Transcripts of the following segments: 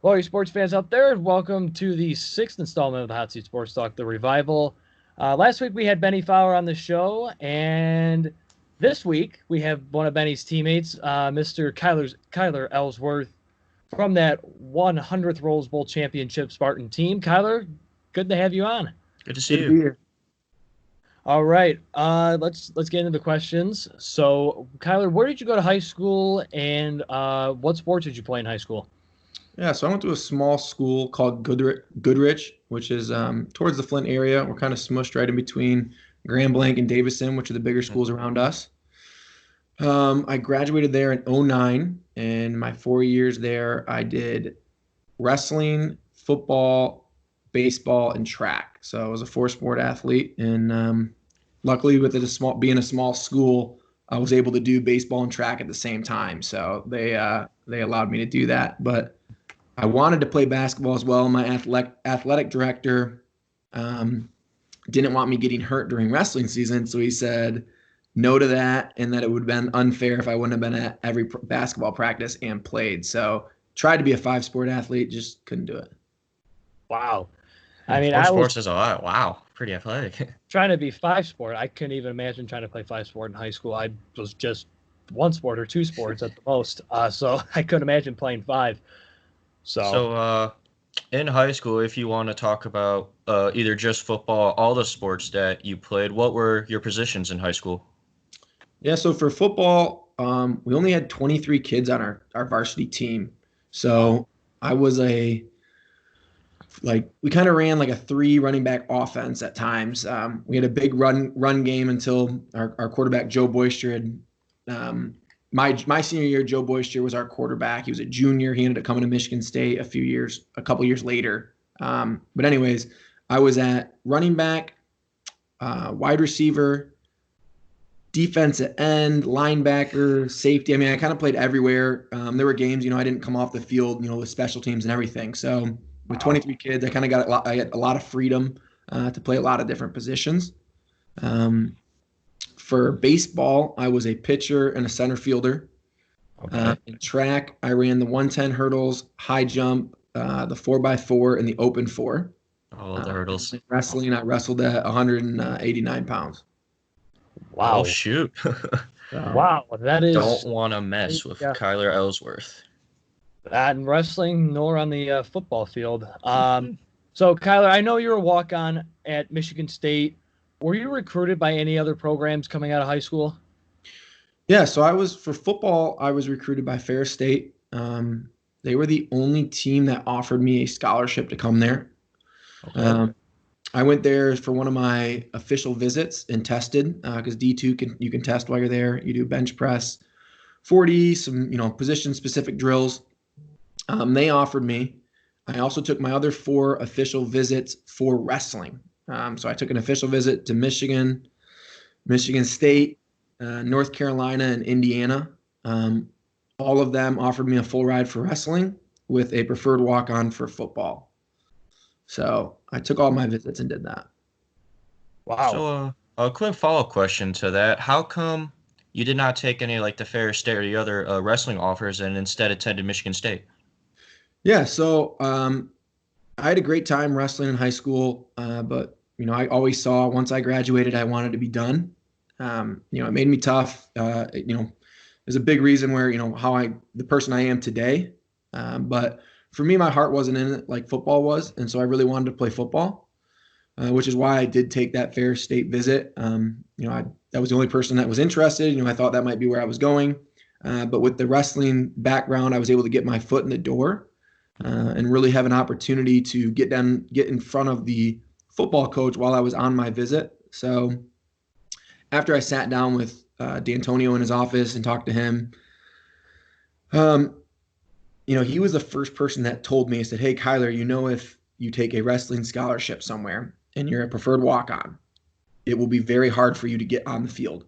Well, you sports fans out there, welcome to the sixth installment of the Hot Seat Sports Talk, the revival. Last week we had Benny Fowler on the show, and this week we have one of Benny's teammates, Mr. Kyler Elsworth, from that 100th Rose Bowl championship Spartan team. Kyler, good to have you on. Good to see Good to be you. here. All right, let's get into the questions. So, Kyler, where did you go to high school, and what sports did you play in high school? Yeah, so I went to a small school called Goodrich, which is towards the Flint area. We're kind of smushed right in between Grand Blanc and Davison, which are the bigger schools around us. I graduated there in '09, and my 4 years there, I did wrestling, football, baseball, and track. So I was a four-sport athlete, and luckily, with it being a small school, I was able to do baseball and track at the same time. So they allowed me to do that, but I wanted to play basketball as well. My athletic director didn't want me getting hurt during wrestling season, so he said no to that, and that it would have been unfair if I wouldn't have been at every basketball practice and played. So tried to be a five-sport athlete, just couldn't do it. Wow. Four sports is a lot. Wow, pretty athletic. Trying to be five sport, I couldn't even imagine trying to play five sport in high school. I was just one sport or two sports at the most, so I couldn't imagine playing five. So, in high school, if you want to talk about either just football, all the sports that you played, what were your positions in high school? Yeah, so for football, we only had 23 kids on our varsity team. So I was we kind of ran like a 3 running back offense at times. We had a big run game until our quarterback, Joe Boyster, had my senior year. Joe Boyster was our quarterback. He was a junior. He ended up coming to Michigan State a couple years later. But anyways, I was at running back, wide receiver, defensive end, linebacker, safety. I mean, I kind of played everywhere. There were games, I didn't come off the field, with special teams and everything. So with 23 kids, I kind of got a lot of freedom to play a lot of different positions. For baseball, I was a pitcher and a center fielder. Okay. In track, I ran the 110 hurdles, high jump, the 4x4, and the open 4. All the hurdles. Wrestling, I wrestled at 189 pounds. Wow. Oh, shoot. Wow, that is Don't want to mess with Kyler Ellsworth. not in wrestling nor on the football field. So, Kyler, I know you're a walk-on at Michigan State. Were you recruited by any other programs coming out of high school? Yeah, so for football, I was recruited by Ferris State. They were the only team that offered me a scholarship to come there. Okay. I went there for one of my official visits and tested because D2 you can test while you're there. You do bench press, 40, some position specific drills. They offered me. I also took my other 4 official visits for wrestling. So I took an official visit to Michigan, Michigan State, North Carolina, and Indiana. All of them offered me a full ride for wrestling with a preferred walk-on for football. So I took all my visits and did that. Wow. So a quick follow-up question to that. How come you did not take any like the Ferris State or the other wrestling offers and instead attended Michigan State? Yeah, so I had a great time wrestling in high school, but I always saw once I graduated, I wanted to be done. It made me tough. There's a big reason where the person I am today. But for me, my heart wasn't in it like football was, and so I really wanted to play football, which is why I did take that Ferris State visit. That was the only person that was interested. I thought that might be where I was going, but with the wrestling background, I was able to get my foot in the door and really have an opportunity to get in front of the football coach while I was on my visit. So after I sat down with D'Antonio in his office and talked to him, he was the first person that told me, he said, "Hey, Kyler, if you take a wrestling scholarship somewhere and you're a preferred walk-on, it will be very hard for you to get on the field."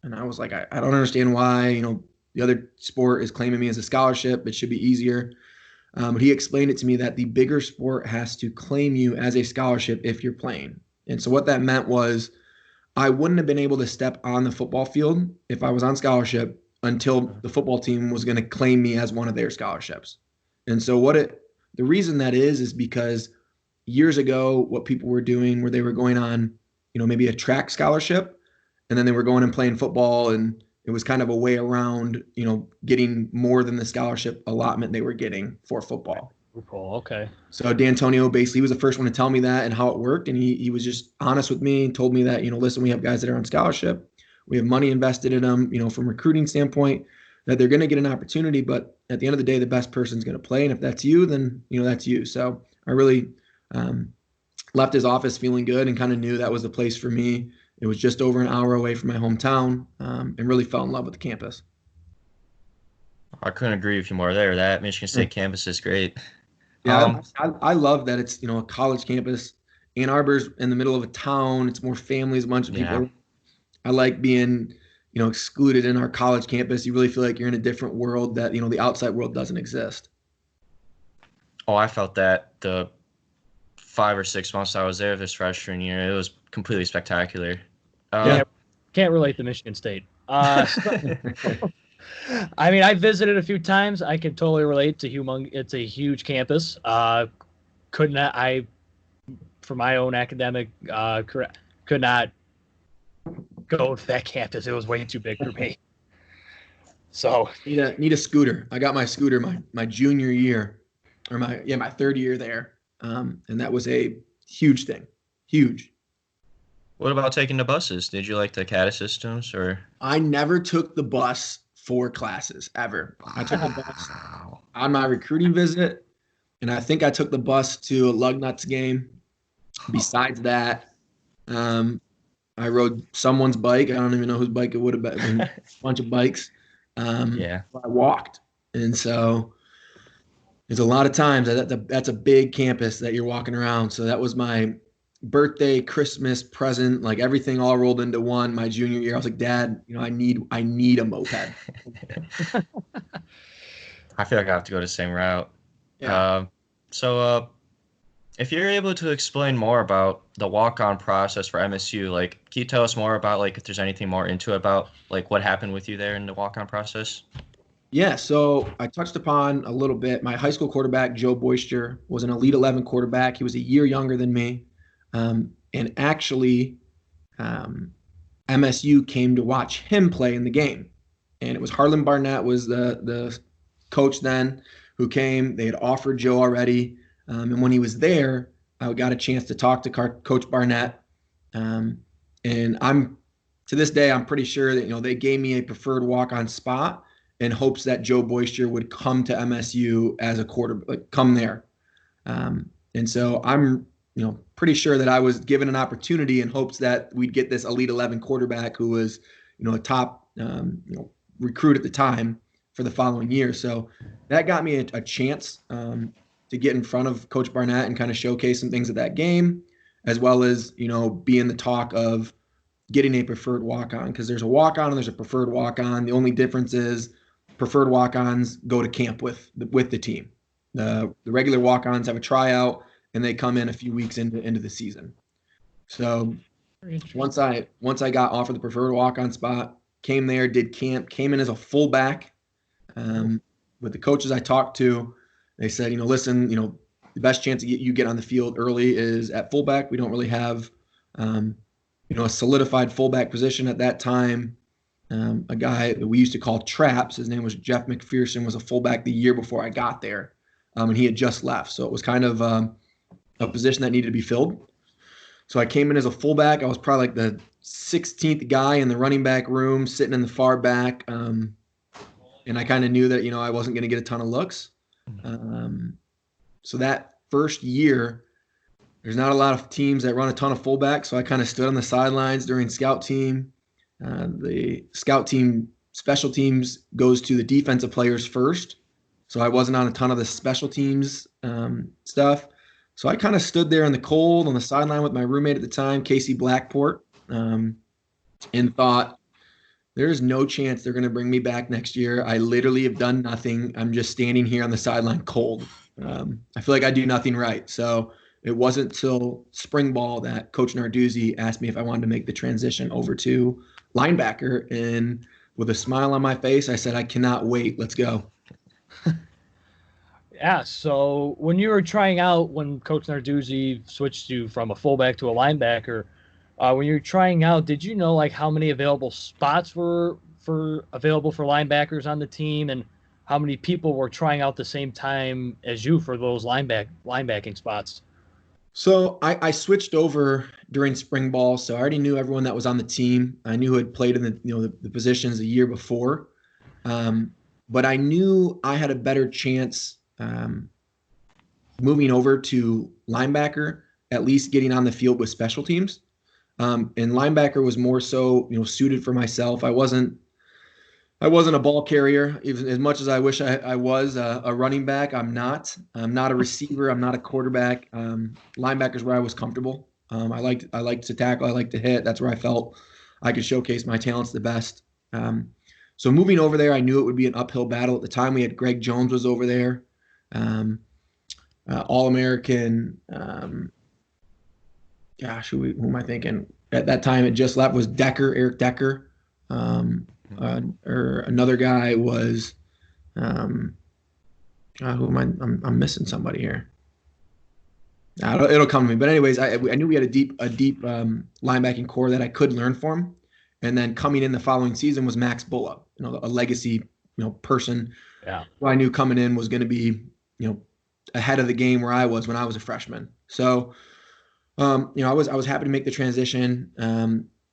And I was like, I don't understand why, the other sport is claiming me as a scholarship. It should be easier. But he explained it to me that the bigger sport has to claim you as a scholarship if you're playing. And so what that meant was I wouldn't have been able to step on the football field if I was on scholarship until the football team was going to claim me as one of their scholarships. And so The reason that is because years ago, what people were doing where they were going on, maybe a track scholarship, and then they were going and playing football, and it was kind of a way around, getting more than the scholarship allotment they were getting for football. Okay. So D'Antonio basically was the first one to tell me that and how it worked. And he was just honest with me and told me that, listen, we have guys that are on scholarship. We have money invested in them, from a recruiting standpoint, that they're going to get an opportunity. But at the end of the day, the best person's going to play. And if that's you, then, that's you. So I really left his office feeling good and kind of knew that was the place for me. It was just over an hour away from my hometown, and really fell in love with the campus. I couldn't agree with you more there. That Michigan State campus is great. Yeah, I love that it's, a college campus. Ann Arbor's in the middle of a town. It's more families, a bunch of people. Yeah. I like being, excluded in our college campus. You really feel like you're in a different world that, the outside world doesn't exist. Oh, I felt that the 5 or 6 months I was there this freshman year. It was completely spectacular. Can't relate to Michigan State. I mean, I visited a few times. I can totally relate to it's a huge campus. For my own academic, could not go to that campus. It was way too big for me. So need a scooter. I got my scooter my junior year, or my third year there, and that was a huge thing. Huge. What about taking the buses? Did you like the CATA systems, or? I never took the bus for classes ever. I took the bus on my recruiting visit, and I think I took the bus to a Lugnuts game. Besides that, I rode someone's bike. I don't even know whose bike it would have been. A bunch of bikes. I walked, and so there's a lot of times that's a big campus that you're walking around. So that was my birthday, Christmas present, like everything all rolled into one. My junior year, I was like, Dad, I need a moped. I feel like I have to go the same route. Yeah. So if you're able to explain more about the walk-on process for MSU, like, can you tell us more about, like, if there's anything more into it about, like, what happened with you there in the walk-on process? Yeah, so I touched upon a little bit. My high school quarterback, Joe Boyster, was an Elite 11 quarterback. He was a year younger than me. And actually, MSU came to watch him play in the game. And it was Harlan Barnett was the coach then who came. They had offered Joe already. And when he was there, I got a chance to talk to Coach Barnett. And to this day, I'm pretty sure that, they gave me a preferred walk-on spot in hopes that Joe Boyster would come to MSU as a quarterback, come there. And so I'm, pretty sure that I was given an opportunity in hopes that we'd get this Elite 11 quarterback who was, a top, recruit at the time for the following year. So that got me a chance to get in front of Coach Barnett and kind of showcase some things at that game, as well as, be in the talk of getting a preferred walk-on, because there's a walk-on and there's a preferred walk-on. The only difference is preferred walk-ons go to camp with the team. The regular walk-ons have a tryout, and they come in a few weeks into the season. So once I got offered the preferred walk-on spot, came there, did camp, came in as a fullback. With the coaches I talked to, they said, listen, the best chance you get on the field early is at fullback. We don't really have, a solidified fullback position at that time. A guy that we used to call Traps, his name was Jeff McPherson, was a fullback the year before I got there. And he had just left. So it was kind of a position that needed to be filled. So I came in as a fullback. I was probably like the 16th guy in the running back room, sitting in the far back. And I kind of knew that, I wasn't going to get a ton of looks. So that first year, there's not a lot of teams that run a ton of fullbacks. So I kind of stood on the sidelines during scout team. The scout team special teams goes to the defensive players first. So I wasn't on a ton of the special teams stuff. So I kind of stood there in the cold on the sideline with my roommate at the time, Casey Blackport, and thought, there's no chance they're going to bring me back next year. I literally have done nothing. I'm just standing here on the sideline cold. I feel like I do nothing right. So it wasn't till spring ball that Coach Narduzzi asked me if I wanted to make the transition over to linebacker. And with a smile on my face, I said, I cannot wait. Let's go. Yeah, so when you were trying out, when Coach Narduzzi switched you from a fullback to a linebacker, when you were trying out, did you know like how many available spots were for available for linebackers on the team, and how many people were trying out the same time as you for those linebacking spots? So I switched over during spring ball, so I already knew everyone that was on the team. I knew who had played in the positions the year before, um, but I knew I had a better chance moving over to linebacker, at least getting on the field with special teams. And linebacker was more so suited for myself. I wasn't a ball carrier, even as much as I wish I was a running back. I'm not. I'm not a receiver. I'm not a quarterback. Linebacker's where I was comfortable. I liked to tackle. I liked to hit. That's where I felt I could showcase my talents the best. So moving over there, I knew it would be an uphill battle. At the time, we had Greg Jones was over there, All-American. Gosh, who am I thinking? At that time, it just left was Eric Decker. Or another guy was who am I? I'm missing somebody here. It'll come to me. But anyways, I knew we had a deep linebacking core that I could learn from. And then coming in the following season was Max Bulla, a legacy person. Yeah. Who I knew coming in was going to be ahead of the game where I was when I was a freshman. So I was happy to make the transition.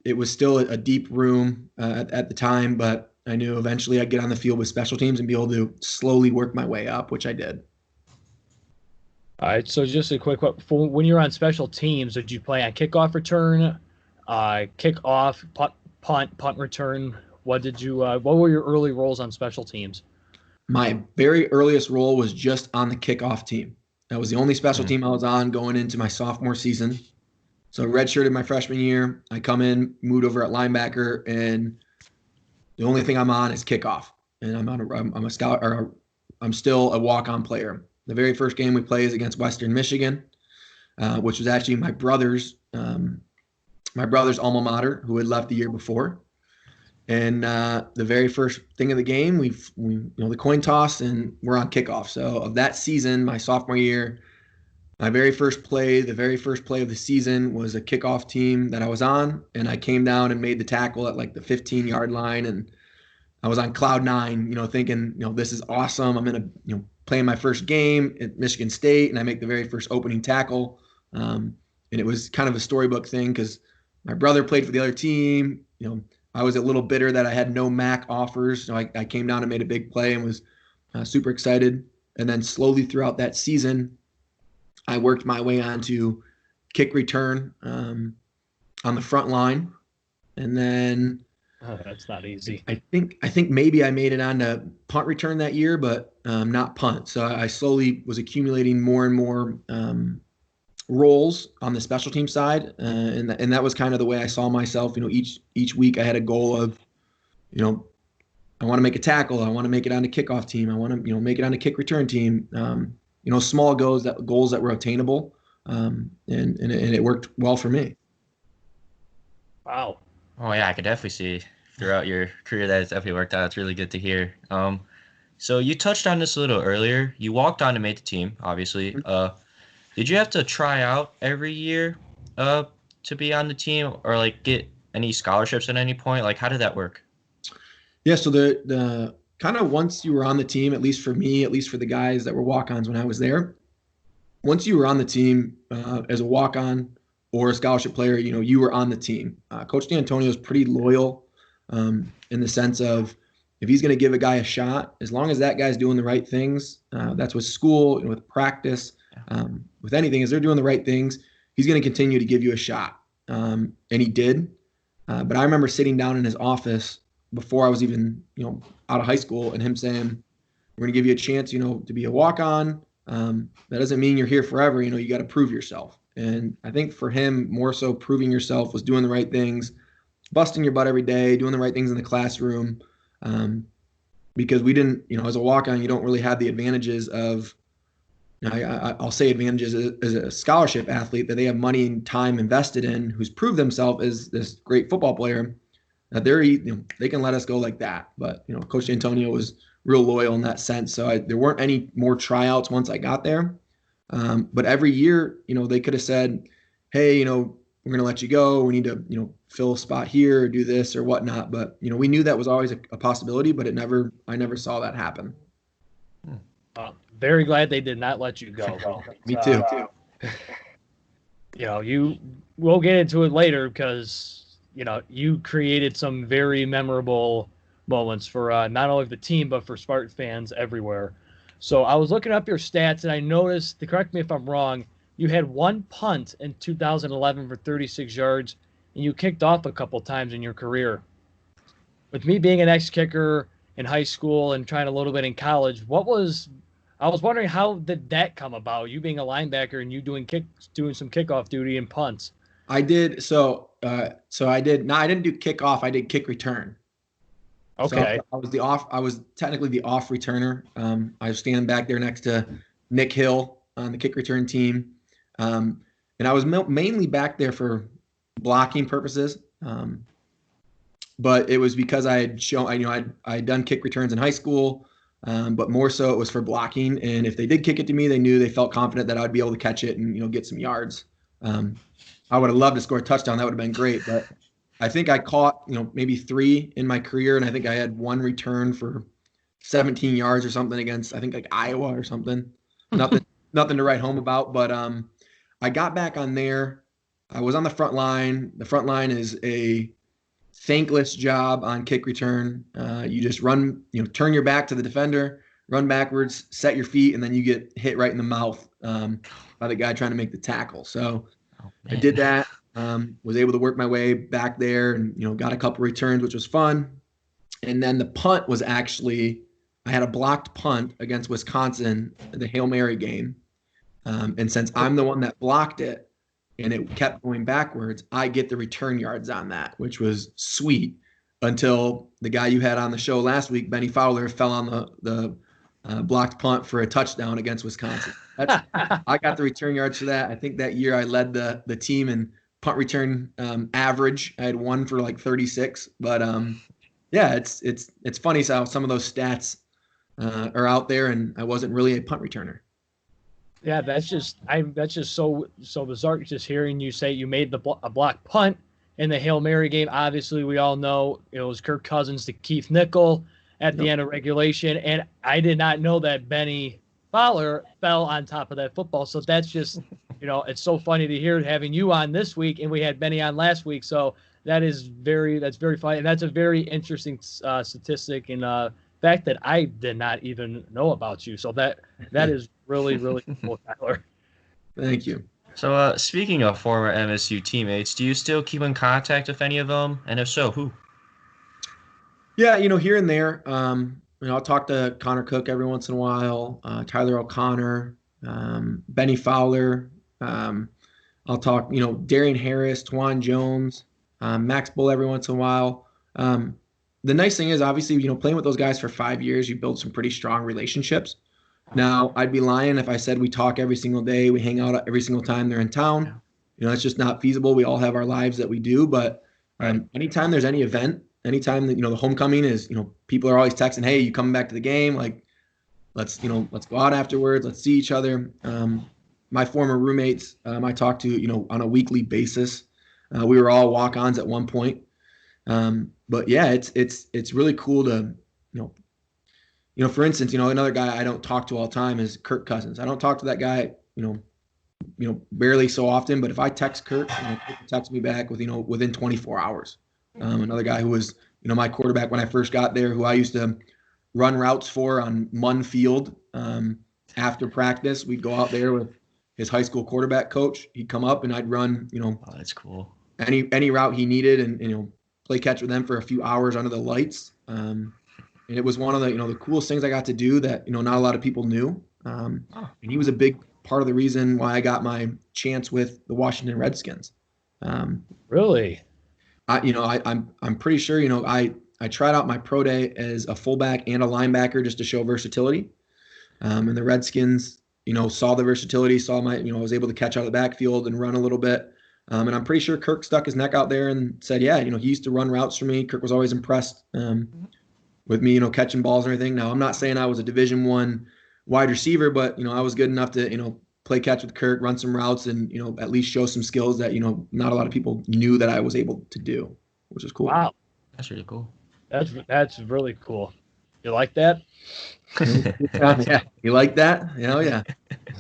It was still a deep room at the time, but I knew eventually I'd get on the field with special teams and be able to slowly work my way up, which I did. All right, so just a quick one. When you're on special teams, did you play on kickoff return, kickoff, punt return? What were your early roles on special teams? My very earliest role was just on the kickoff team. That was the only special team I was on going into my sophomore season. So redshirted my freshman year. I come in, moved over at linebacker, and the only thing I'm on is kickoff. And I'm a scout, or I'm still a walk-on player. The very first game we play is against Western Michigan, which was actually my brother's alma mater, who had left the year before. And the very first thing of the game, we the coin toss, and we're on kickoff. So of that season, my sophomore year, my very first play, the very first play of the season was a kickoff team that I was on, and I came down and made the tackle at like the 15-yard line, and I was on cloud nine, thinking, this is awesome. I'm gonna, playing my first game at Michigan State, and I make the very first opening tackle, and it was kind of a storybook thing because my brother played for the other team. I was a little bitter that I had no MAC offers, so I came down and made a big play and was super excited. And then slowly throughout that season, I worked my way onto kick return on the front line, and then that's not easy. I think maybe I made it on to punt return that year, but not punt. So I slowly was accumulating more and more roles on the special team side, and that was kind of the way I saw myself. Each week I had a goal of, I want to make a tackle, I want to make it on the kickoff team, I want to make it on the kick return team. Small goals that were attainable, and it worked well for me. Wow. Oh yeah, I could definitely see throughout your career that it's definitely worked out. It's really good to hear. So you touched on this a little earlier. You walked on and made the team, obviously. Did you have to try out every year to be on the team, or like get any scholarships at any point? Like, how did that work? Yeah, so the kind of once you were on the team, at least for me, at least for the guys that were walk-ons when I was there, once you were on the team as a walk-on or a scholarship player, you were on the team. Coach D'Antonio is pretty loyal in the sense of if he's going to give a guy a shot, as long as that guy's doing the right things, that's with school, with practice, with anything, as they're doing the right things, he's going to continue to give you a shot. And he did. But I remember sitting down in his office before I was even, out of high school, and him saying, we're going to give you a chance, to be a walk-on. That doesn't mean you're here forever. You got to prove yourself. And I think for him, more so proving yourself was doing the right things, busting your butt every day, doing the right things in the classroom. Because we didn't, as a walk-on, you don't really have the advantages of, I'll say advantages as a scholarship athlete, that they have money and time invested in, who's proved themselves as this great football player, that they can let us go like that. But Coach Antonio was real loyal in that sense. So there weren't any more tryouts once I got there. But every year, they could have said, hey, we're going to let you go. We need to, fill a spot here or do this or whatnot. But, we knew that was always a possibility, but I never saw that happen. Very glad they did not let you go. Me too. We'll get into it later because, you created some very memorable moments for not only the team, but for Spartan fans everywhere. So I was looking up your stats and I noticed, correct me if I'm wrong, you had one punt in 2011 for 36 yards and you kicked off a couple times in your career. With me being an ex-kicker in high school and trying a little bit in college, I was wondering, how did that come about? You being a linebacker and you doing some kickoff duty and punts. I did. So I did. No, I didn't do kickoff. I did kick return. Okay. So I was technically the off returner. I was standing back there next to Nick Hill on the kick return team. And I was mainly back there for blocking purposes. But it was because I had shown, I had done kick returns in high school. But more so it was for blocking. And if they did kick it to me, they felt confident that I'd be able to catch it and, get some yards. I would have loved to score a touchdown. That would have been great. But I think I caught, maybe 3 in my career. And I think I had 1 return for 17 yards or something against, I think, like Iowa or something. Nothing to write home about. But I got back on there. I was on the front line. The front line is a thankless job on kick return. You just run, turn your back to the defender, run backwards, set your feet, and then you get hit right in the mouth by the guy trying to make the tackle. So I did that, was able to work my way back there and, got a couple returns, which was fun. And then the punt was actually, I had a blocked punt against Wisconsin, the Hail Mary game. And since I'm the one that blocked it, and it kept going backwards, I get the return yards on that, which was sweet, until the guy you had on the show last week, Benny Fowler, fell on the blocked punt for a touchdown against Wisconsin. I got the return yards for that. I think that year I led the team in punt return average. I had 1 for like 36. But yeah, it's funny how some of those stats are out there, and I wasn't really a punt returner. Yeah, that's just so bizarre. Just hearing you say you made a block punt in the Hail Mary game. Obviously, we all know it was Kirk Cousins to Keith Nickel at the end of regulation, and I did not know that Benny Fowler fell on top of that football. So that's just, it's so funny to hear, having you on this week, and we had Benny on last week. So that's very funny, and that's a very interesting statistic and fact that I did not even know about you. So that is really, really cool, Tyler. Thank you. So speaking of former MSU teammates, do you still keep in contact with any of them? And if so, who? Yeah, here and there. I'll talk to Connor Cook every once in a while, Tyler O'Connor, Benny Fowler. I'll talk, Darian Harris, Twan Jones, Max Bull every once in a while. The nice thing is, obviously, playing with those guys for 5 years, you build some pretty strong relationships. Now, I'd be lying if I said we talk every single day, we hang out every single time they're in town. It's just not feasible. We all have our lives that we do. But anytime there's any event, anytime that, the homecoming is, people are always texting, hey, you coming back to the game? Like, let's go out afterwards. Let's see each other. My former roommates, I talk to, on a weekly basis. We were all walk-ons at one point. But yeah, it's really cool to, for instance, another guy I don't talk to all the time is Kirk Cousins. I don't talk to that guy, barely so often, but if I text Kirk, Kirk texts me back within 24 hours. Another guy who was, my quarterback when I first got there, who I used to run routes for on Munn Field. After practice, we'd go out there with his high school quarterback coach. He'd come up and I'd run, Oh, that's cool. Any route he needed and play catch with them for a few hours under the lights. And it was one of the, the coolest things I got to do that, not a lot of people knew. And he was a big part of the reason why I got my chance with the Washington Redskins. Really? I'm pretty sure, I tried out my pro day as a fullback and a linebacker just to show versatility. And the Redskins, saw the versatility, saw my, I was able to catch out of the backfield and run a little bit. And I'm pretty sure Kirk stuck his neck out there and said, yeah, he used to run routes for me. Kirk was always impressed with me, catching balls and everything. Now, I'm not saying I was a Division I wide receiver, but, I was good enough to, play catch with Kirk, run some routes, and, at least show some skills that, not a lot of people knew that I was able to do, which is cool. Wow. That's really cool. That's really cool. You like that? Yeah. You like that? Yeah.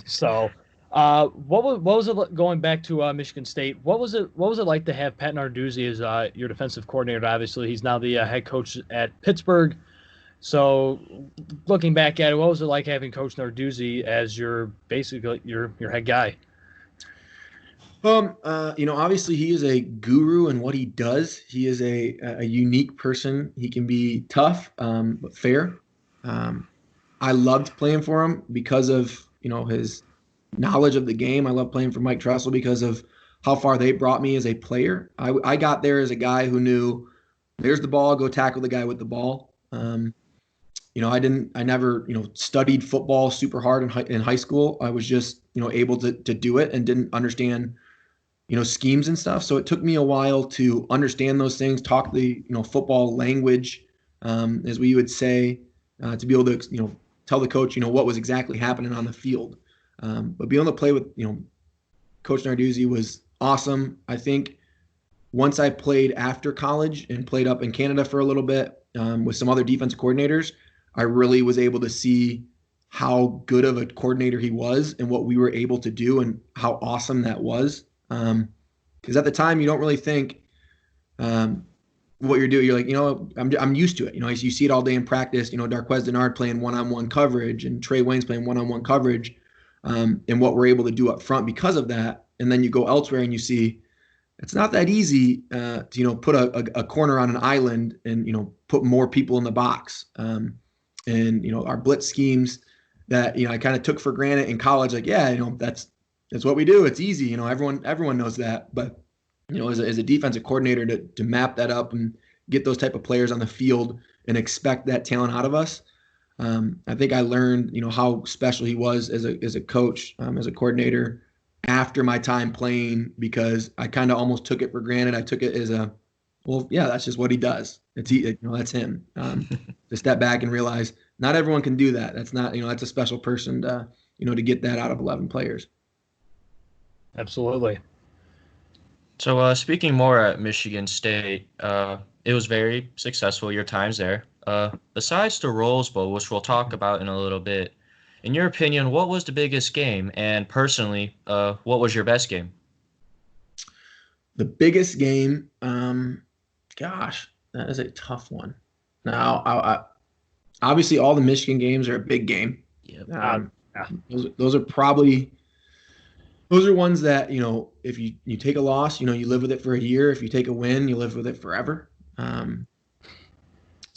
So, what was it going back to Michigan State? What was it like to have Pat Narduzzi as your defensive coordinator? Obviously, he's now the head coach at Pittsburgh. So, looking back at it, what was it like having Coach Narduzzi as basically your head guy? Obviously he is a guru in what he does. He is a unique person. He can be tough, but fair. I loved playing for him because of, his knowledge of the game. I love playing for Mike Tressel because of how far they brought me as a player. I got there as a guy who knew there's the ball, go tackle the guy with the ball. I never, studied football super hard in high school. I was just, able to do it and didn't understand, schemes and stuff. So it took me a while to understand those things, talk the, football language, as we would say, to be able to, tell the coach, what was exactly happening on the field. But being able to play with, Coach Narduzzi was awesome. I think once I played after college and played up in Canada for a little bit with some other defensive coordinators, I really was able to see how good of a coordinator he was and what we were able to do and how awesome that was. Because at the time, you don't really think what you're doing. You're like, I'm used to it. You see it all day in practice. Darquez Denard playing one-on-one coverage and Trey Waynes playing one-on-one coverage, and what we're able to do up front because of that. And then you go elsewhere and you see it's not that easy to put a corner on an island and put more people in the box. And our blitz schemes that I kind of took for granted in college. Like, yeah, that's what we do. It's easy. Everyone knows that. But as a defensive coordinator to map that up and get those type of players on the field and expect that talent out of us, I think I learned how special he was as a coach, as a coordinator after my time playing, because I kind of almost took it for granted. I took it as well, yeah, that's just what he does. That's him. To step back and realize not everyone can do that. That's not, that's a special person to get that out of 11 players. Absolutely. So speaking more at Michigan State, it was very successful, your times there. Besides the Rose Bowl, which we'll talk about in a little bit, in your opinion, what was the biggest game? And personally, what was your best game? The biggest game, gosh, that is a tough one. Now, obviously, all the Michigan games are a big game. Yep. Those are ones that, if you take a loss, you live with it for a year. If you take a win, you live with it forever.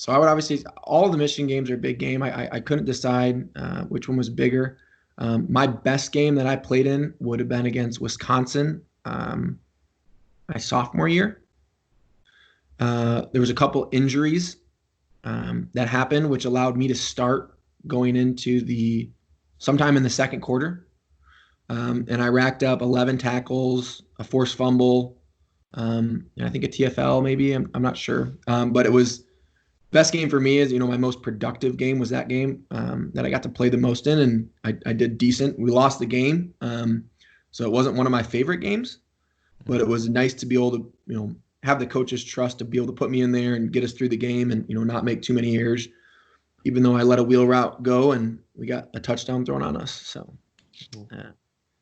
So I would obviously, all the Michigan games are a big game. I couldn't decide which one was bigger. My best game that I played in would have been against Wisconsin my sophomore year. There was a couple injuries that happened, which allowed me to start going into sometime in the second quarter. And I racked up 11 tackles, a forced fumble, and I think a TFL maybe. I'm not sure. But it was best game for me is, my most productive game was that game that I got to play the most in, and I did decent. We lost the game, so it wasn't one of my favorite games, but it was nice to be able to, have the coach's trust to be able to put me in there and get us through the game and, not make too many errors, even though I let a wheel route go and we got a touchdown thrown on us. So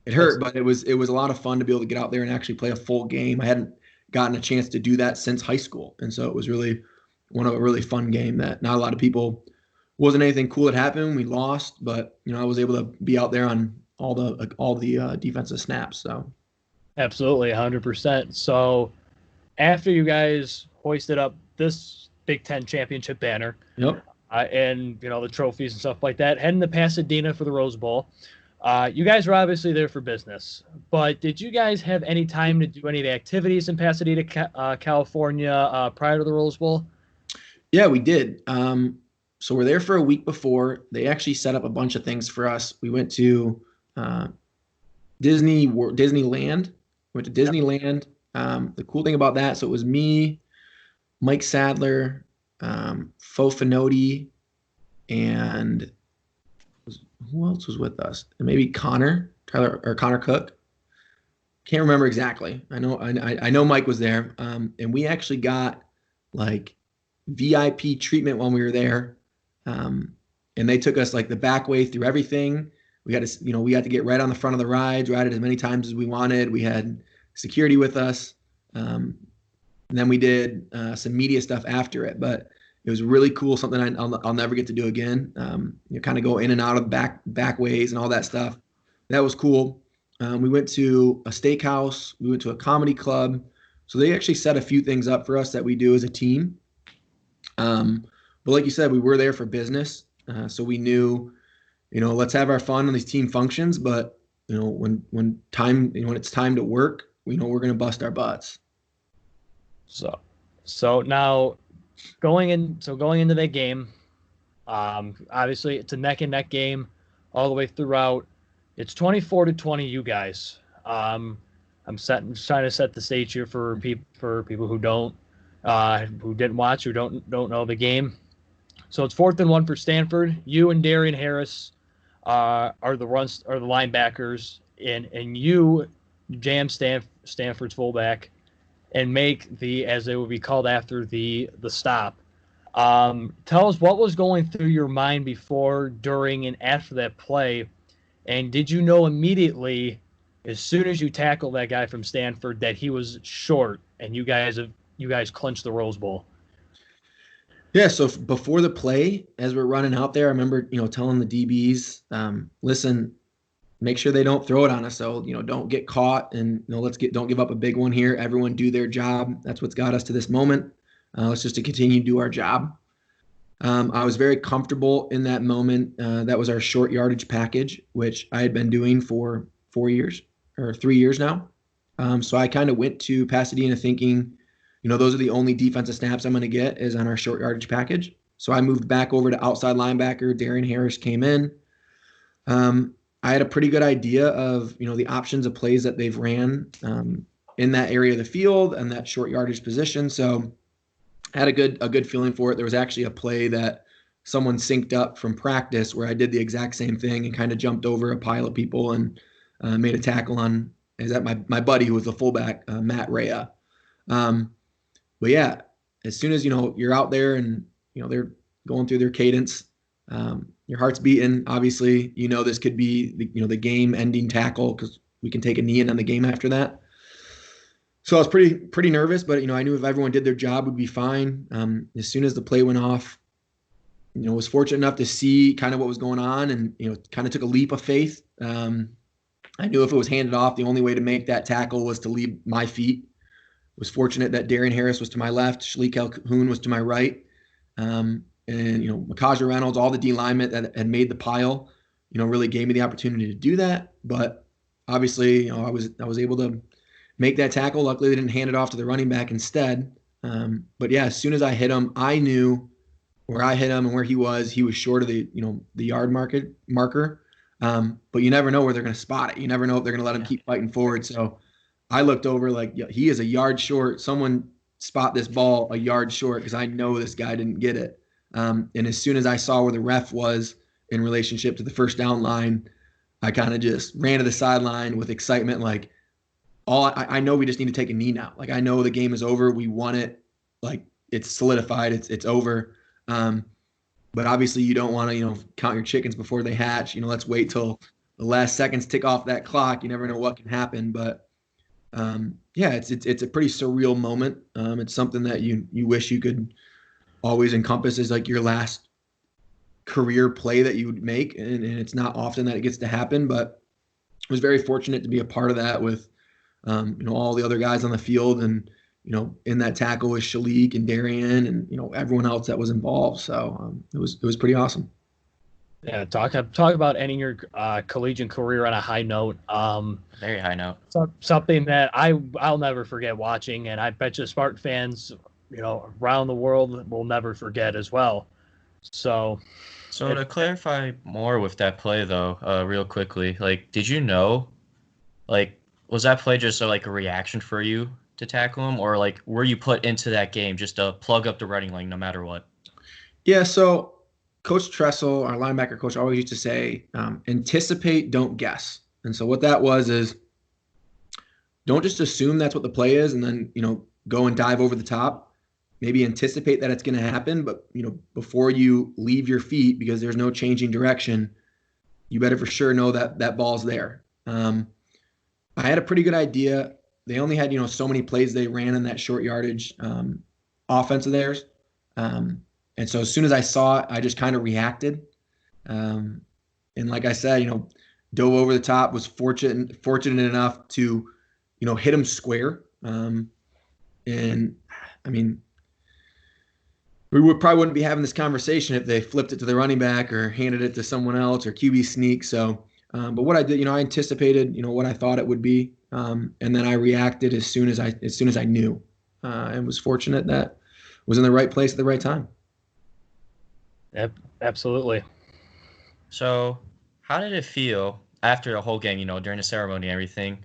it hurt, but it was a lot of fun to be able to get out there and actually play a full game. I hadn't gotten a chance to do that since high school. And so it was really a really fun game that not a lot of people, wasn't anything cool that happened. We lost, but, I was able to be out there on all the defensive snaps. So. Absolutely, 100%. So after you guys hoisted up this Big Ten championship banner, yep, and the trophies and stuff like that, heading to Pasadena for the Rose Bowl, you guys were obviously there for business. But did you guys have any time to do any of the activities in Pasadena, California, prior to the Rose Bowl? Yeah, we did. So we're there for a week before. They actually set up a bunch of things for us. We went to Disneyland. Went to Disneyland. The cool thing about that, so it was me, Mike Sadler, Fofanoti, and who else was with us? And maybe Connor Cook. Can't remember exactly. I know Mike was there. And we actually got like VIP treatment when we were there. And they took us like the back way through everything. We got to get right on the front of the rides, ride it as many times as we wanted. We had security with us. And then we did some media stuff after it, but it was really cool. Something I'll never get to do again. Kind of go in and out of back ways and all that stuff. That was cool. We went to a steakhouse. We went to a comedy club. So they actually set a few things up for us that we do as a team. But like you said, we were there for business. So we knew, let's have our fun on these team functions. But, when it's time to work, we know we're going to bust our butts. So now going into that game, obviously it's a neck and neck game all the way throughout. It's 24-20, you guys. I'm trying to set the stage here for people who who didn't watch, who don't know the game. So it's 4th and 1 for Stanford. You and Darian Harris are the linebackers, and you jam Stanford's fullback and make as they would be called after the stop. Tell us what was going through your mind before, during, and after that play. And did you know immediately, as soon as you tackled that guy from Stanford, that he was short and you guys clinched the Rose Bowl? Yeah. So before the play, as we're running out there, I remember, telling the DBs, listen, make sure they don't throw it on us. So, don't get caught, and, don't give up a big one here. Everyone do their job. That's what's got us to this moment. Let's just to continue to do our job. I was very comfortable in that moment. That was our short yardage package, which I had been doing for 4 years or 3 years now. So I kind of went to Pasadena thinking, those are the only defensive snaps I'm going to get is on our short yardage package. So I moved back over to outside linebacker. Darian Harris came in. I had a pretty good idea of, the options of plays that they've ran in that area of the field and that short yardage position. So I had a good feeling for it. There was actually a play that someone synced up from practice where I did the exact same thing and kind of jumped over a pile of people and made a tackle on my buddy who was the fullback, Matt Rea. But yeah, as soon as, you're out there and, they're going through their cadence, your heart's beating. Obviously, this could be the game-ending tackle because we can take a knee in on the game after that. So I was pretty nervous, but I knew if everyone did their job, we'd be fine. As soon as the play went off, was fortunate enough to see kind of what was going on, and kind of took a leap of faith. I knew if it was handed off, the only way to make that tackle was to leave my feet. Was fortunate that Darian Harris was to my left, Shalik Calhoun was to my right. And Makaja Reynolds, all the D linemen that had made the pile, really gave me the opportunity to do that. But obviously, I was able to make that tackle. Luckily, they didn't hand it off to the running back instead. But yeah, as soon as I hit him, I knew where I hit him and where he was. He was short of the yard marker. But you never know where they're going to spot it. You never know if they're going to let him keep fighting forward. So I looked over like, he is a yard short. Someone spot this ball a yard short because I know this guy didn't get it. And as soon as I saw where the ref was in relationship to the first down line, I kind of just ran to the sideline with excitement. Like, I know we just need to take a knee now. Like, I know the game is over. We won it. Like, it's solidified. It's over. But obviously you don't want to, count your chickens before they hatch. Let's wait till the last seconds tick off that clock. You never know what can happen. But yeah, it's a pretty surreal moment. It's something that you wish you could always encompass as like your last career play that you would make. And it's not often that it gets to happen, but I was very fortunate to be a part of that with, all the other guys on the field, and, in that tackle with Shalik and Darian and, everyone else that was involved. So it was pretty awesome. Yeah, talk about ending your collegiate career on a high note. Very high note. Something that I'll never forget watching, and I bet you Spartan fans, around the world will never forget as well. So to clarify more with that play though, real quickly, like, did you know, like, was that play just like a reaction for you to tackle him, or like were you put into that game just to plug up the running lane no matter what? Yeah, so Coach Tressel, our linebacker coach, always used to say, anticipate, don't guess. And so what that was is don't just assume that's what the play is and then, go and dive over the top. Maybe anticipate that it's going to happen, but, before you leave your feet, because there's no changing direction, you better for sure know that that ball's there. I had a pretty good idea. They only had, so many plays they ran in that short yardage offense of theirs. And so as soon as I saw it, I just kind of reacted. And like I said, dove over the top, was fortunate enough to, hit him square. And I mean, probably wouldn't be having this conversation if they flipped it to the running back or handed it to someone else or QB sneak. So, but what I did, I anticipated, what I thought it would be. And then I reacted as soon as I knew, and was fortunate that I was in the right place at the right time. Yep, absolutely. So, how did it feel after the whole game, during the ceremony and everything,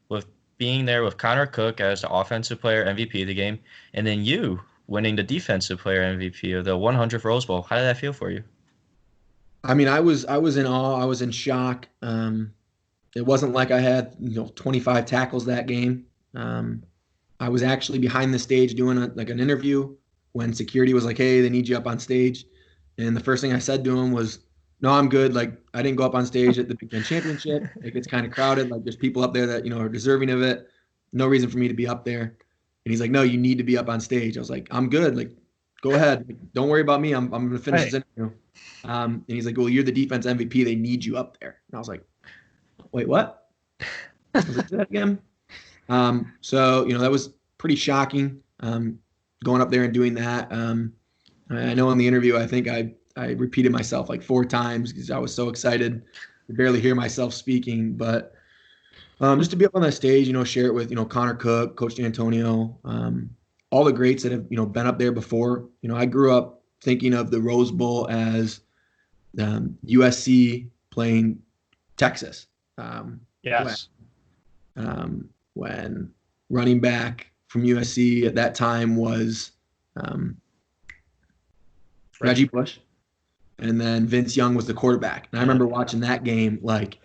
with being there with Connor Cook as the offensive player MVP of the game, and then you winning the defensive player MVP of the 100th Rose Bowl? How did that feel for you? I mean, I was in awe. I was in shock. It wasn't like I had 25 tackles that game. I was actually behind the stage doing an interview when security was like, "Hey, they need you up on stage." And the first thing I said to him was, "No, I'm good. Like, I didn't go up on stage at the Big Ten Championship. Like, it's kind of crowded. Like, there's people up there that, are deserving of it. No reason for me to be up there." And he's like, "No, you need to be up on stage." I was like, "I'm good. Like, go ahead. Like, don't worry about me. I'm going to finish this interview." And he's like, "Well, you're the defense MVP. They need you up there." And I was like, "Wait, what?" I was like, "Say that again?" So, that was pretty shocking, going up there and doing that. I know in the interview, I think I repeated myself like 4 times because I was so excited to barely hear myself speaking. But just to be up on that stage, share it with, Connor Cook, Coach D'Antonio, all the greats that have, been up there before. I grew up thinking of the Rose Bowl as USC playing Texas. Yes. When running back from USC at that time was Reggie Bush, and then Vince Young was the quarterback. And I remember watching that game, like,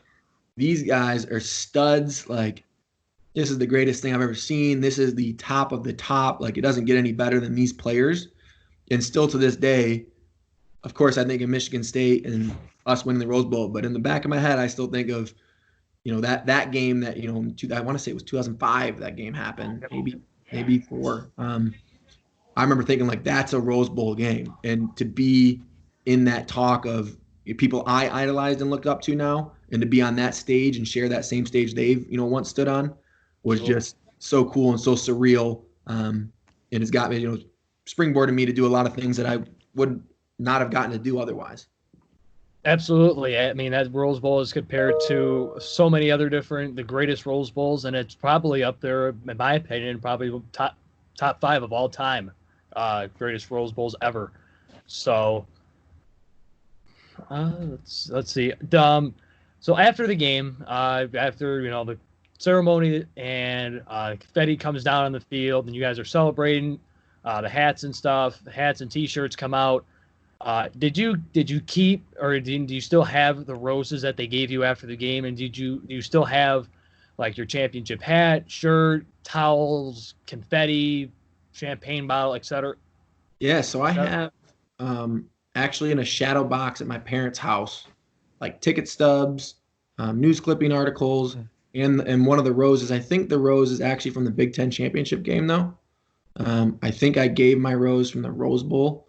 these guys are studs. Like, this is the greatest thing I've ever seen. This is the top of the top. Like, it doesn't get any better than these players. And still to this day, of course, I think of Michigan State and us winning the Rose Bowl. But in the back of my head, I still think of, that game that, I want to say it was 2005 that game happened, maybe 4. I remember thinking, like, that's a Rose Bowl game. And to be in that talk of people I idolized and looked up to now, and to be on that stage and share that same stage they've, once stood on, was just so cool and so surreal. And it's got me, springboarded me to do a lot of things that I would not have gotten to do otherwise. Absolutely. I mean, that Rose Bowl is compared to so many other the greatest Rose Bowls, and it's probably up there, in my opinion, probably top 5 of all time, greatest Rose Bowls ever. So, let's see. So after the game, after the ceremony and confetti comes down on the field, and you guys are celebrating, the hats and stuff, the hats and T-shirts come out. Did you keep, or do you still have the roses that they gave you after the game? And do you still have, like, your championship hat, shirt, towels, confetti, champagne bottle, etc.? Yeah, so I have actually in a shadow box at my parents' house, like ticket stubs, news clipping articles, and one of the roses. I think the rose is actually from the Big Ten Championship game, though. I think I gave my rose from the Rose Bowl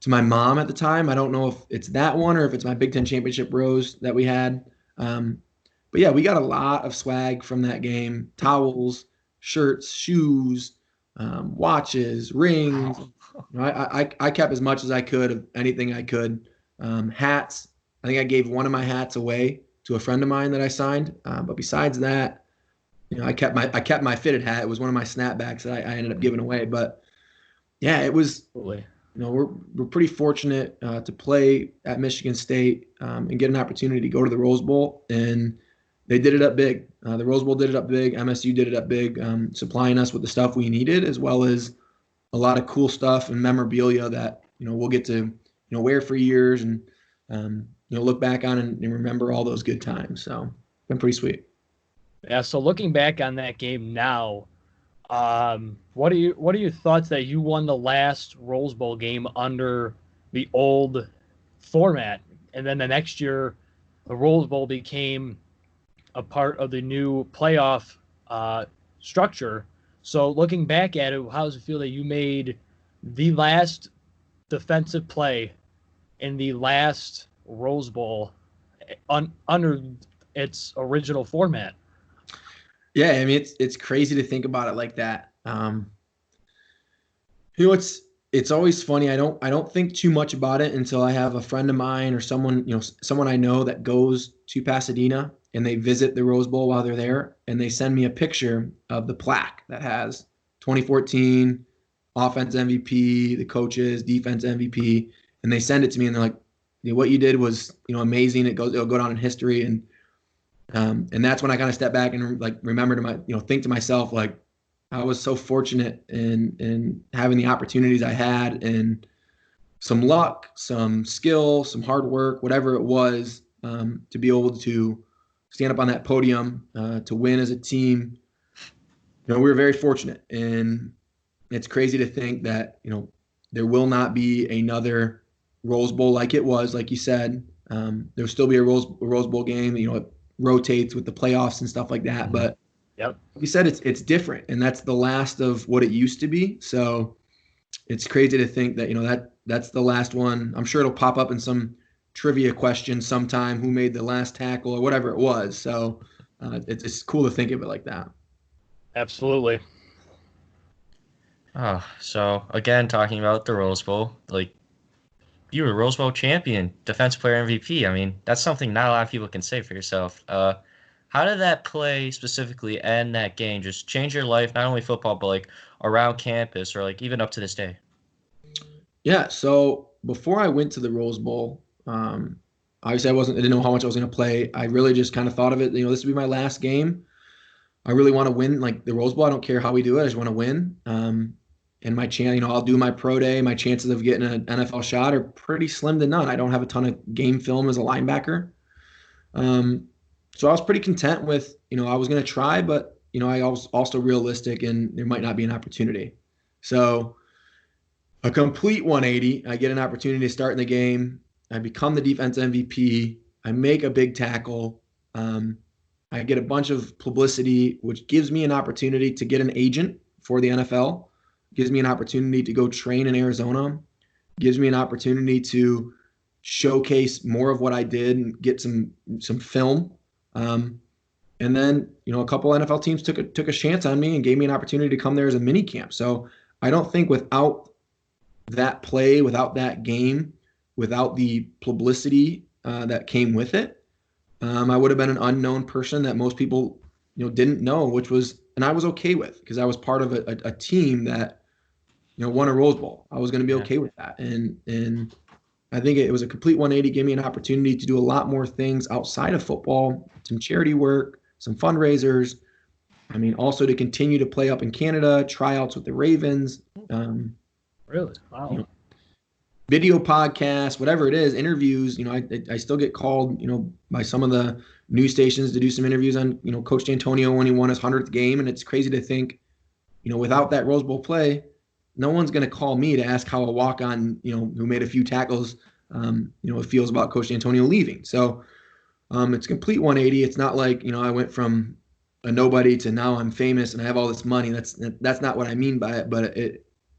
to my mom at the time. I don't know if it's that one or if it's my Big Ten Championship rose that we had. But yeah, we got a lot of swag from that game: towels, shirts, shoes, watches, rings. I kept as much as I could of anything I could. Hats. I think I gave one of my hats away to a friend of mine that I signed. But besides that, I kept my fitted hat. It was one of my snapbacks that I ended up giving away. But yeah, it was. We're pretty fortunate to play at Michigan State and get an opportunity to go to the Rose Bowl. And They did it up big. The Rose Bowl did it up big. MSU did it up big, supplying us with the stuff we needed, as well as a lot of cool stuff and memorabilia that we'll get to wear for years and look back on and remember all those good times. So been pretty sweet. Yeah. So looking back on that game now, what are your thoughts that you won the last Rose Bowl game under the old format, and then the next year the Rose Bowl became a part of the new playoff structure? So looking back at it, how does it feel that you made the last defensive play in the last Rose Bowl under its original format? Yeah, I mean it's crazy to think about it like that. It's always funny. I don't think too much about it until I have a friend of mine or someone I know that goes to Pasadena and they visit the Rose Bowl while they're there, and they send me a picture of the plaque that has 2014 offense MVP, the coaches, defense MVP, and they send it to me and they're like, what you did was amazing. It'll go down in history, and that's when I kind of step back and remember to think to myself, like, I was so fortunate in having the opportunities I had, and some luck, some skill, some hard work, whatever it was, to be able to stand up on that podium, to win as a team. We were very fortunate, and it's crazy to think that there will not be another Rose Bowl like it was, like you said. There'll still be a Rose Bowl game. It rotates with the playoffs and stuff like that, but yep, like you said, it's different, and that's the last of what it used to be. So it's crazy to think that that's the last one. I'm sure it'll pop up in some trivia question sometime, who made the last tackle or whatever it was. So it's cool to think of it like that. Absolutely. Oh, so again, talking about the Rose Bowl, like, you were a Rose Bowl champion, defensive player MVP. I mean, that's something not a lot of people can say for yourself. How did that play specifically and that game just change your life, not only football, but like around campus or like even up to this day? Yeah. So before I went to the Rose Bowl, obviously I didn't know how much I was going to play. I really just kind of thought of it, this would be my last game. I really want to win, like the Rose Bowl. I don't care how we do it. I just want to win. And my chance, I'll do my pro day. My chances of getting an NFL shot are pretty slim to none. I don't have a ton of game film as a linebacker. So I was pretty content with, I was going to try, but, I was also realistic and there might not be an opportunity. So a complete 180, I get an opportunity to start in the game. I become the defense MVP. I make a big tackle. I get a bunch of publicity, which gives me an opportunity to get an agent for the NFL, gives me an opportunity to go train in Arizona, gives me an opportunity to showcase more of what I did and get some film. And then, a couple NFL teams took a chance on me and gave me an opportunity to come there as a mini camp. So I don't think without that play, without that game, without the publicity that came with it, I would have been an unknown person that most people, didn't know, and I was okay with, because I was part of a team that, won a Rose Bowl. I was going to be okay with that. And I think it was a complete 180, gave me an opportunity to do a lot more things outside of football, some charity work, some fundraisers. I mean, also to continue to play up in Canada, tryouts with the Ravens. Really? Wow. Video podcasts, whatever it is, interviews. I still get called, by some of the news stations to do some interviews on, Coach D'Antonio when he won his 100th game. And it's crazy to think, without that Rose Bowl play, no one's going to call me to ask how a walk-on, who made a few tackles, it feels about Coach D'Antonio leaving. So it's a complete 180. It's not like, I went from a nobody to now I'm famous and I have all this money. That's not what I mean by it.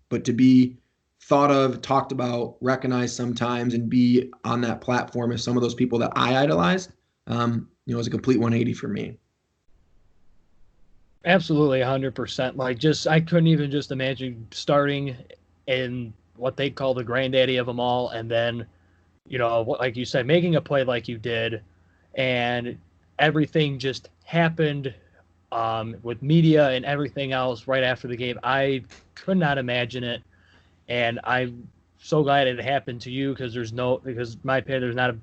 But to be thought of, talked about, recognized sometimes, and be on that platform as some of those people that I idolized, it was a complete 180 for me. Absolutely, 100%. I couldn't even just imagine starting in what they call the granddaddy of them all, and then, like you said, making a play like you did, and everything just happened with media and everything else right after the game. I could not imagine it, and I'm so glad it happened to you, because in my opinion, there's not a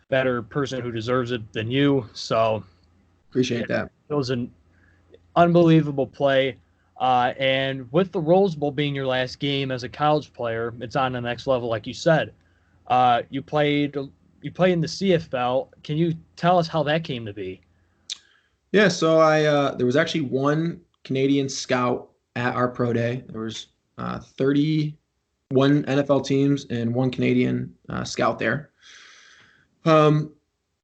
better person who deserves it than you. So Appreciate that. It was an unbelievable play. And with the Rose Bowl being your last game as a college player, it's on the next level, like you said. You played in the CFL. Can you tell us how that came to be? Yeah, so there was actually one Canadian scout at our pro day. There was 31 NFL teams and one Canadian scout there.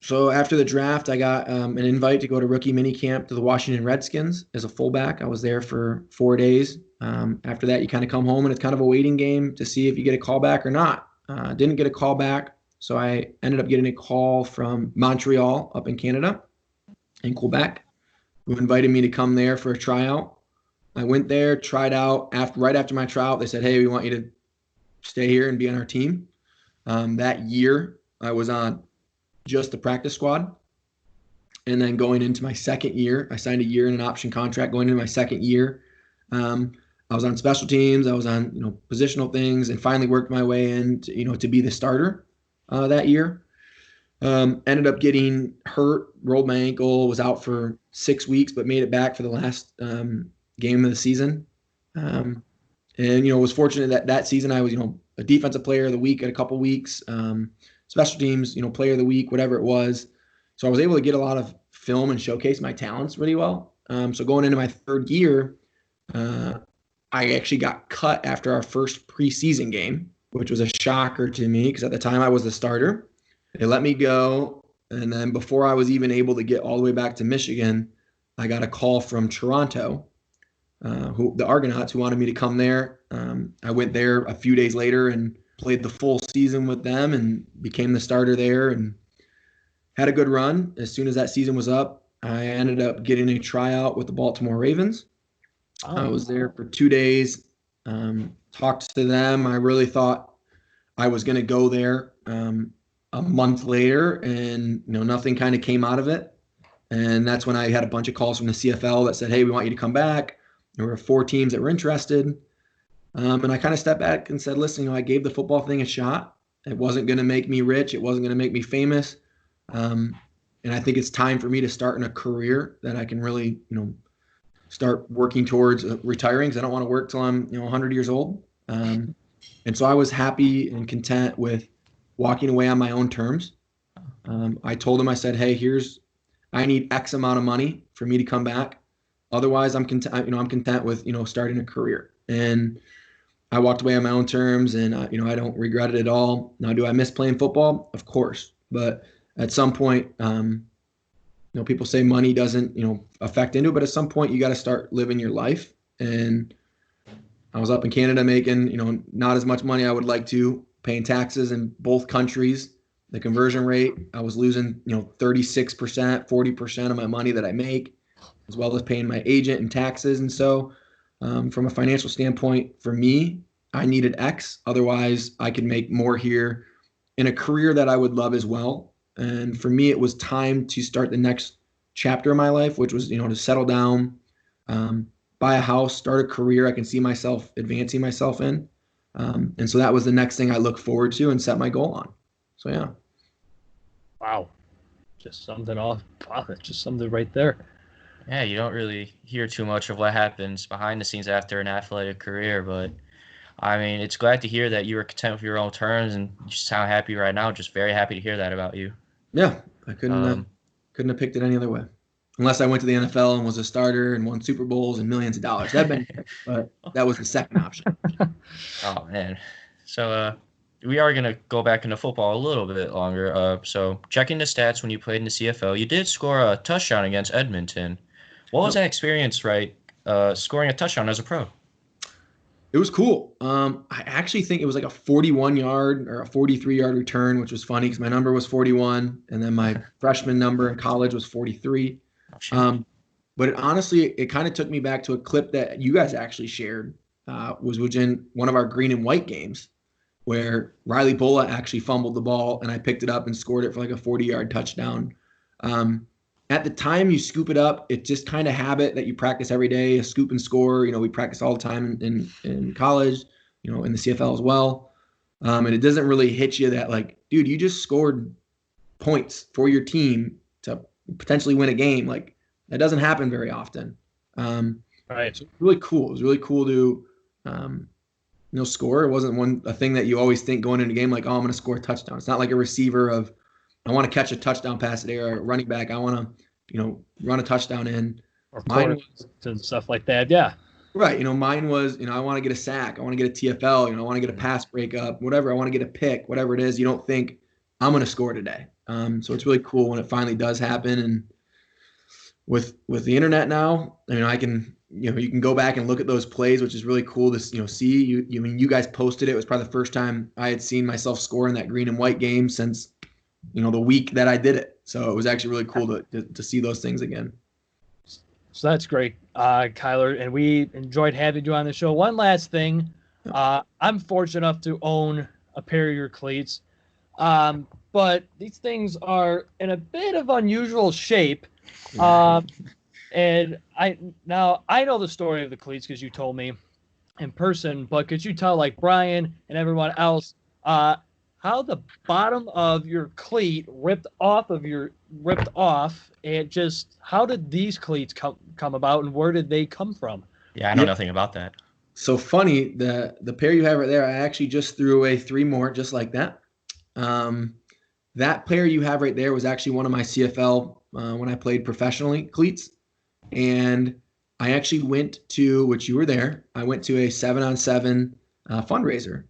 So after the draft, I got an invite to go to rookie minicamp to the Washington Redskins as a fullback. I was there for 4 days. After that, you kind of come home and it's kind of a waiting game to see if you get a call back or not. Didn't get a call back, so I ended up getting a call from Montreal up in Canada, in Quebec, who invited me to come there for a tryout. I went there, tried out. Right after my tryout, they said, "Hey, we want you to stay here and be on our team." That year, I was on just the practice squad. And then going into my second year, I signed a year in an option contract. Going into my second year, I was on special teams. I was on, positional things, and finally worked my way in to be the starter that year. Ended up getting hurt, rolled my ankle, was out for 6 weeks, but made it back for the last game of the season. And was fortunate that season I was, a defensive player of the week at a couple weeks, special teams, player of the week, whatever it was. So I was able to get a lot of film and showcase my talents really well. So going into my third year, I actually got cut after our first preseason game, which was a shocker to me because at the time I was the starter. They let me go. And then before I was even able to get all the way back to Michigan, I got a call from Toronto, the Argonauts, who wanted me to come there. I went there a few days later and played the full season with them and became the starter there and had a good run. As soon as that season was up, I ended up getting a tryout with the Baltimore Ravens. I was there for 2 days, talked to them. I really thought I was going to go there a month later, and nothing kind of came out of it. And that's when I had a bunch of calls from the CFL that said, "Hey, we want you to come back." There were 4 teams that were interested. And I kind of stepped back and said, "Listen, I gave the football thing a shot. It wasn't going to make me rich. It wasn't going to make me famous. And I think it's time for me to start in a career that I can really, start working towards retiring, because I don't want to work till I'm, 100 years old." And so I was happy and content with walking away on my own terms. I told him, I said, "Hey, I need X amount of money for me to come back. Otherwise, I'm content. I'm content with, starting a career." And I walked away on my own terms, and I don't regret it at all. Now, do I miss playing football? Of course, but at some point, people say money doesn't, affect into it, but at some point you got to start living your life. And I was up in Canada making, not as much money I would like to, paying taxes in both countries. The conversion rate, I was losing, 36%, 40% of my money that I make, as well as paying my agent and taxes. And so from a financial standpoint, for me, I needed X. Otherwise, I could make more here in a career that I would love as well. And for me, it was time to start the next chapter of my life, which was, to settle down, buy a house, start a career I can see myself advancing myself in. And so that was the next thing I look forward to and set my goal on. So, yeah. Wow. Just something off. Wow, that's just something right there. Yeah, you don't really hear too much of what happens behind the scenes after an athletic career, but I mean, it's glad to hear that you were content with your own terms, and you sound happy right now. Just very happy to hear that about you. Yeah, I couldn't have picked it any other way, unless I went to the NFL and was a starter and won Super Bowls and millions of dollars. That'd been, but that was the second option. Oh man, so we are gonna go back into football a little bit longer. So checking the stats when you played in the CFL, you did score a touchdown against Edmonton. What was that experience, scoring a touchdown as a pro? It was cool. I actually think it was like a 41-yard or a 43-yard return, which was funny because my number was 41, and then my freshman number in college was 43. But honestly, it kind of took me back to a clip that you guys actually shared, was within one of our green and white games, where Riley Bulla actually fumbled the ball, and I picked it up and scored it for like a 40-yard touchdown. At the time you scoop it up, it's just kind of habit that you practice every day, a scoop and score. We practice all the time in college, in the CFL as well. And it doesn't really hit you that like, dude, you just scored points for your team to potentially win a game. Like, That doesn't happen very often. Right. So it's really cool. It was really cool to, score. It wasn't a thing that you always think going into a game like, oh, I'm going to score a touchdown. It's not like a receiver of, I want to catch a touchdown pass there, or a running back, I want to, run a touchdown in. Or corners and stuff like that. Yeah. Right. Mine was, I want to get a sack. I want to get a TFL. I want to get a pass breakup, whatever. I want to get a pick, whatever it is. You don't think I'm going to score today. So it's really cool when it finally does happen. And with the internet now, I can, you can go back and look at those plays, which is really cool to, see. You guys posted it. It was probably the first time I had seen myself score in that green and white game since, the week that I did it. So it was actually really cool to see those things again. So that's great, Kyler, and we enjoyed having you on the show. One last thing, I'm fortunate enough to own a pair of your cleats, but these things are in a bit of unusual shape, and I know the story of the cleats because you told me in person, but could you tell, like Brian and everyone else, how the bottom of your cleat ripped off, and just how did these cleats come about, and where did they come from? Yeah, I know nothing about that. So funny, the pair you have right there, I actually just threw away 3 more just like that. That pair you have right there was actually one of my CFL when I played professionally cleats, and I actually went to, which you were there, I went to a 7-on-7 fundraiser.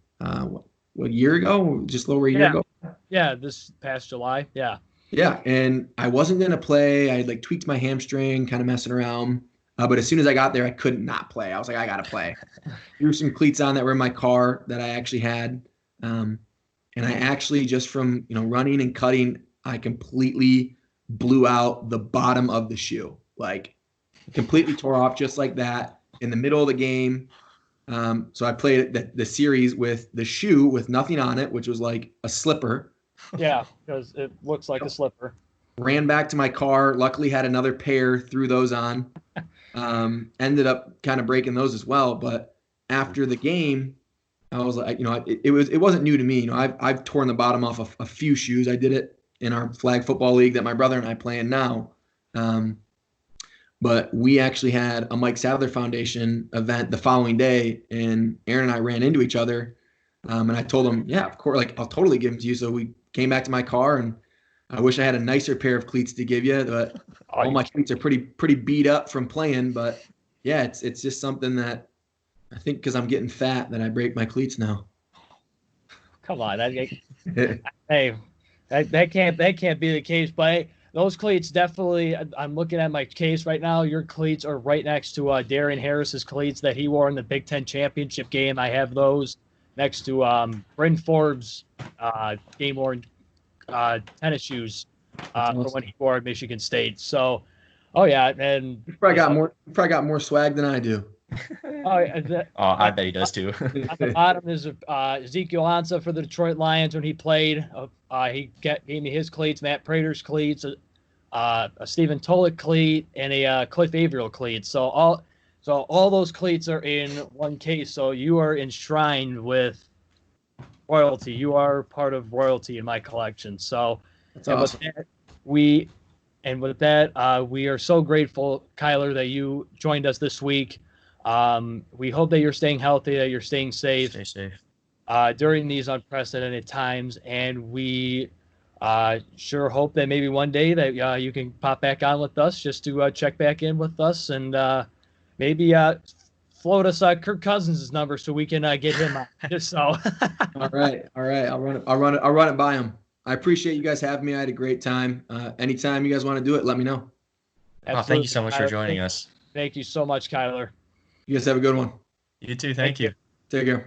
A year ago, just over a year ago. Yeah, this past July. Yeah. Yeah, and I wasn't going to play. I had tweaked my hamstring, kind of messing around. But as soon as I got there, I couldn't not play. I was like, I got to play. Threw some cleats on that were in my car that I actually had. And I actually, just from, running and cutting, I completely blew out the bottom of the shoe. Completely tore off just like that in the middle of the game. So I played the series with the shoe with nothing on it, which was like a slipper. Yeah, because it looks like a slipper. Ran back to my car. Luckily had another pair, threw those on. Ended up kind of breaking those as well. But after the game, I was like, it wasn't new to me. I've torn the bottom off a few shoes. I did it in our flag football league that my brother and I play in now. But we actually had a Mike Sadler Foundation event the following day, and Aaron and I ran into each other. And I told him, yeah, of course, I'll totally give them to you. So we came back to my car, and I wish I had a nicer pair of cleats to give you, but all my cleats are pretty beat up from playing. But yeah, it's just something that I think because I'm getting fat that I break my cleats now. Come on, hey, that can't be the case, but. Those cleats definitely, I'm looking at my case right now. Your cleats are right next to Darian Harris's cleats that he wore in the Big Ten championship game. I have those next to Bryn Forbes' game-worn tennis shoes from when he wore at Michigan State. So, oh yeah, and you probably got more swag than I do. I bet he does too. On the bottom is Ezekiel Ansah for the Detroit Lions when he played. He gave me his cleats, Matt Prater's cleats, a Stephen Tolick cleat, and a Cliff Averill cleat. So all those cleats are in one case. So you are enshrined with royalty. You are part of royalty in my collection. So that's awesome. With that, we are so grateful, Kyler, that you joined us this week. We hope that you're staying healthy, that you're staying safe. Stay safe. During these unprecedented times, and we sure hope that maybe one day that you can pop back on with us just to check back in with us and maybe float us Kirk Cousins' number so we can get him on. Just so. All right. I'll run it by him. I appreciate you guys having me. I had a great time. Anytime you guys want to do it, let me know. Thank you so much for joining us. Thank you so much, Kyler. You guys have a good one. You too. Thank you. Take care.